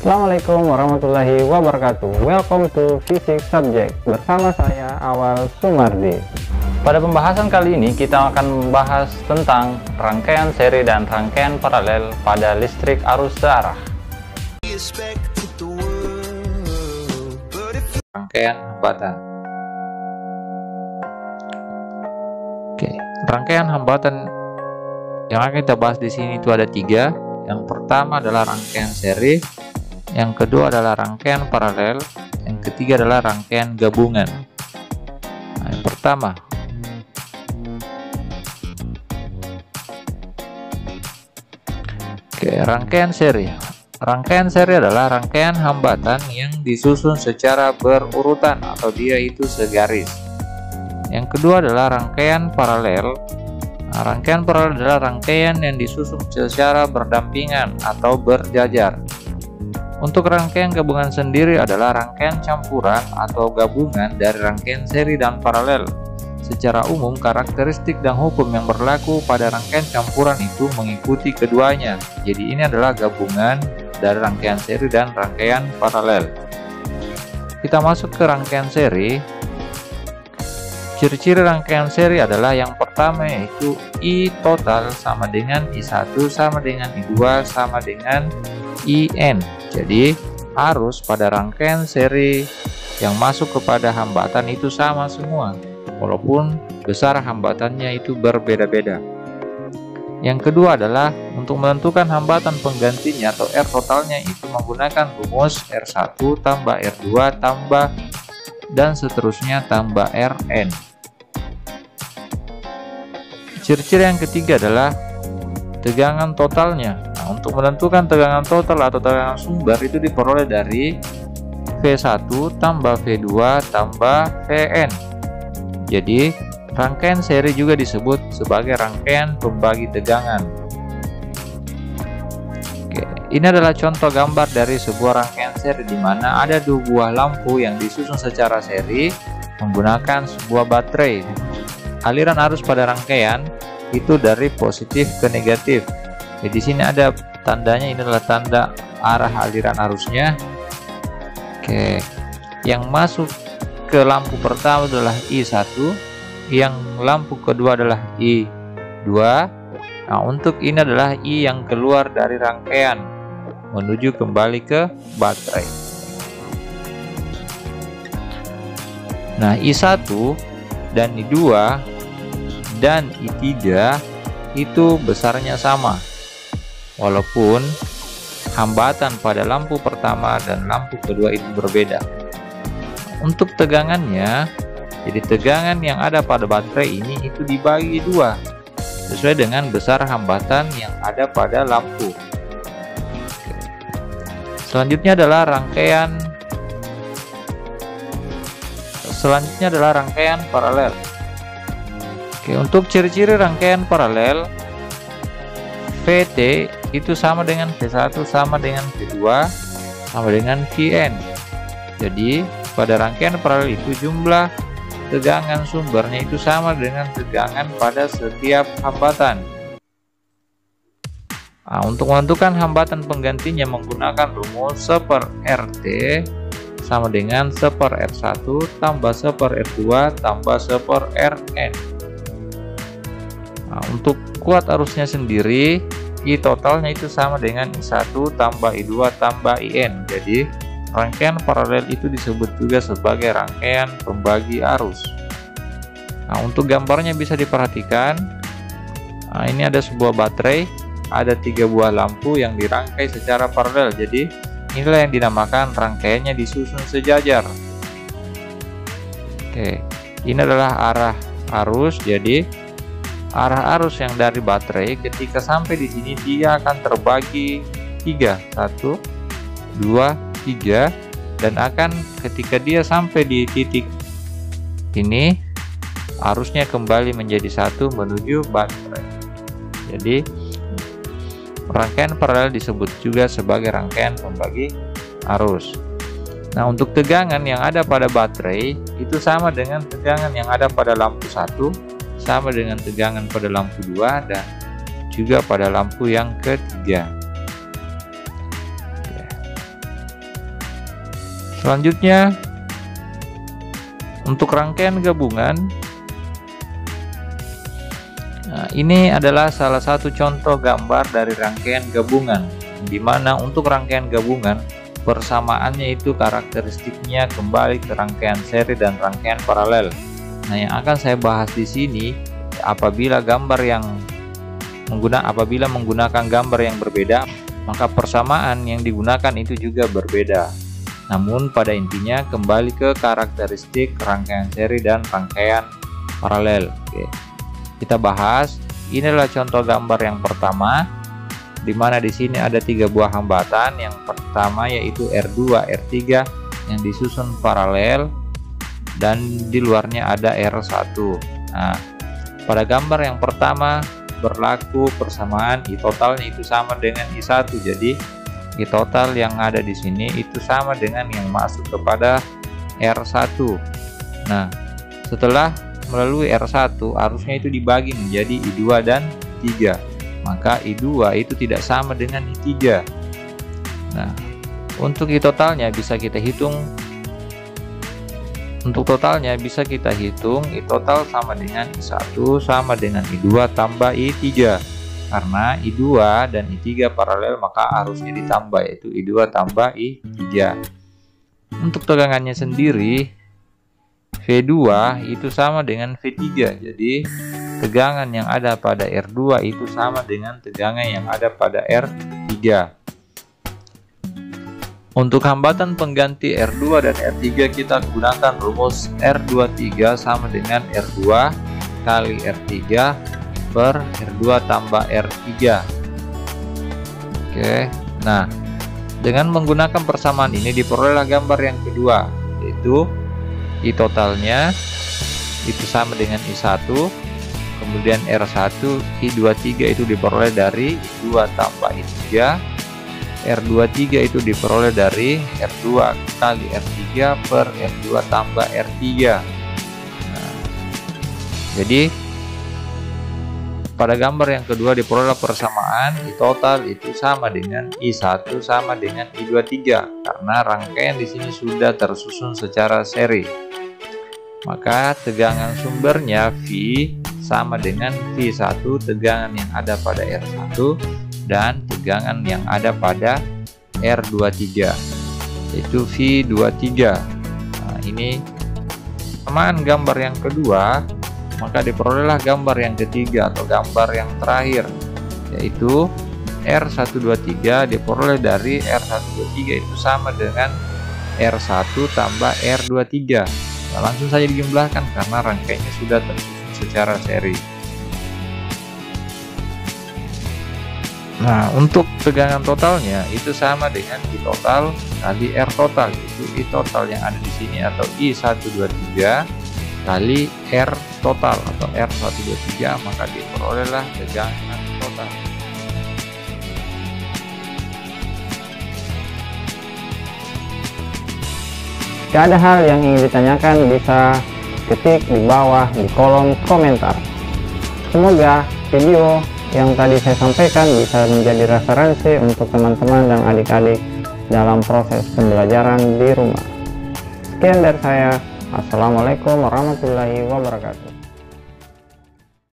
Assalamualaikum warahmatullahi wabarakatuh. Welcome to Physics Subject bersama saya Awal Sumardi. Pada pembahasan kali ini kita akan membahas tentang rangkaian seri dan rangkaian paralel pada listrik arus searah. Rangkaian hambatan. Oke, rangkaian hambatan yang akan kita bahas di sini itu ada 3. Yang pertama adalah rangkaian seri, yang kedua adalah rangkaian paralel, yang ketiga adalah rangkaian gabungan. Nah, yang pertama, oke, rangkaian seri. Rangkaian seri adalah rangkaian hambatan yang disusun secara berurutan atau dia itu segaris. Yang kedua adalah rangkaian paralel. Nah, rangkaian paralel adalah rangkaian yang disusun secara berdampingan atau berjajar. Untuk rangkaian gabungan sendiri adalah rangkaian campuran atau gabungan dari rangkaian seri dan paralel. Secara umum, karakteristik dan hukum yang berlaku pada rangkaian campuran itu mengikuti keduanya. Jadi ini adalah gabungan dari rangkaian seri dan rangkaian paralel. Kita masuk ke rangkaian seri. Ciri-ciri rangkaian seri adalah yang pertama yaitu I total sama dengan I1 sama dengan I2 sama dengan IN. Jadi arus pada rangkaian seri yang masuk kepada hambatan itu sama semua, walaupun besar hambatannya itu berbeda-beda. Yang kedua adalah untuk menentukan hambatan penggantinya atau R totalnya itu menggunakan rumus R1 tambah R2 tambah dan seterusnya tambah Rn. Ciri-ciri yang ketiga adalah tegangan totalnya. Nah, untuk menentukan tegangan total atau tegangan sumber itu diperoleh dari V1 tambah V2 tambah Vn. Jadi rangkaian seri juga disebut sebagai rangkaian pembagi tegangan. Oke, ini adalah contoh gambar dari sebuah rangkaian seri di mana ada 2 buah lampu yang disusun secara seri menggunakan sebuah baterai. Aliran arus pada rangkaian itu dari positif ke negatif. Jadi di sini ada tandanya, ini adalah tanda arah aliran arusnya. Oke, yang masuk ke lampu pertama adalah I1, yang lampu kedua adalah I2. Nah, untuk ini adalah I yang keluar dari rangkaian menuju kembali ke baterai. Nah, I1 dan I2 dan I3 itu besarnya sama, walaupun hambatan pada lampu pertama dan lampu kedua itu berbeda. Untuk tegangannya, jadi tegangan yang ada pada baterai ini itu dibagi 2 sesuai dengan besar hambatan yang ada pada lampu. Selanjutnya adalah rangkaian paralel. Oke, untuk ciri-ciri rangkaian paralel, Vt itu sama dengan V1 sama dengan V2 sama dengan Vn. Jadi pada rangkaian paralel itu jumlah tegangan sumbernya itu sama dengan tegangan pada setiap hambatan. Nah, untuk menentukan hambatan penggantinya menggunakan rumus 1/Rt sama dengan 1/R1 tambah 1/R2 tambah 1/Rn. Nah, untuk kuat arusnya sendiri, I totalnya itu sama dengan I1 tambah I2 tambah IN. Jadi rangkaian paralel itu disebut juga sebagai rangkaian pembagi arus. Nah, untuk gambarnya bisa diperhatikan. Nah, ini ada sebuah baterai, ada 3 buah lampu yang dirangkai secara paralel. Jadi inilah yang dinamakan rangkaiannya disusun sejajar. Oke, ini adalah arah arus. Jadi arah arus yang dari baterai ketika sampai di sini dia akan terbagi 3, 1, 2, 3, dan akan ketika dia sampai di titik ini arusnya kembali menjadi 1 menuju baterai. Jadi rangkaian paralel disebut juga sebagai rangkaian pembagi arus. Nah, untuk tegangan yang ada pada baterai itu sama dengan tegangan yang ada pada lampu 1, sama dengan tegangan pada lampu 2 dan juga pada lampu yang ketiga. Selanjutnya, untuk rangkaian gabungan, nah, ini adalah salah satu contoh gambar dari rangkaian gabungan, di mana untuk rangkaian gabungan persamaannya itu karakteristiknya kembali ke rangkaian seri dan rangkaian paralel. Nah, yang akan saya bahas di sini, apabila menggunakan gambar yang berbeda, maka persamaan yang digunakan itu juga berbeda. Namun pada intinya kembali ke karakteristik rangkaian seri dan rangkaian paralel. Oke. Kita bahas, inilah contoh gambar yang pertama, di mana di sini ada 3 buah hambatan. Yang pertama yaitu R2, R3 yang disusun paralel dan di luarnya ada R1. Nah, pada gambar yang pertama berlaku persamaan I totalnya itu sama dengan I1. Jadi I total yang ada di sini itu sama dengan yang masuk kepada R1. Nah, setelah melalui R1 harusnya itu dibagi menjadi I2 dan I3. Maka I2 itu tidak sama dengan I3. Nah, untuk I totalnya bisa kita hitung. Untuk totalnya bisa kita hitung I total sama dengan I1 sama dengan I2 tambah I3. Karena I2 dan I3 paralel, maka harusnya ditambah, yaitu I2 tambah I3. Untuk tegangannya sendiri, V2 itu sama dengan V3. Jadi tegangan yang ada pada R2 itu sama dengan tegangan yang ada pada R3. Untuk hambatan pengganti R2 dan R3 kita gunakan rumus R23 sama dengan R2 kali R3 per R2 tambah R3. Oke, nah dengan menggunakan persamaan ini diperolehlah gambar yang kedua, yaitu I totalnya itu sama dengan I1, kemudian R1 I23 itu diperoleh dari I2 tambah I3, R23 itu diperoleh dari R2 kali R3 per R2 tambah R3. Nah, jadi pada gambar yang kedua diperoleh persamaan I total itu sama dengan I1 sama dengan I23 karena rangkaian di sini sudah tersusun secara seri. Maka tegangan sumbernya V sama dengan V1 tegangan yang ada pada R1 dan tegangan yang ada pada R23 yaitu V23. Nah, ini persamaan gambar yang kedua. Maka diperolehlah gambar yang ketiga atau gambar yang terakhir, yaitu R123 diperoleh dari R123 itu sama dengan R1 tambah R23. Nah, langsung saja dijumlahkan karena rangkaiannya sudah tersusun secara seri. Nah, untuk tegangan totalnya itu sama dengan I total kali R total, yaitu I total yang ada di sini atau I123 kali R total atau R123, maka diperolehlah tegangan total. Jika ada hal yang ingin ditanyakan, bisa ketik di bawah di kolom komentar. Semoga video yang tadi saya sampaikan bisa menjadi referensi untuk teman-teman dan adik-adik dalam proses pembelajaran di rumah. Sekian dari saya. Assalamualaikum warahmatullahi wabarakatuh.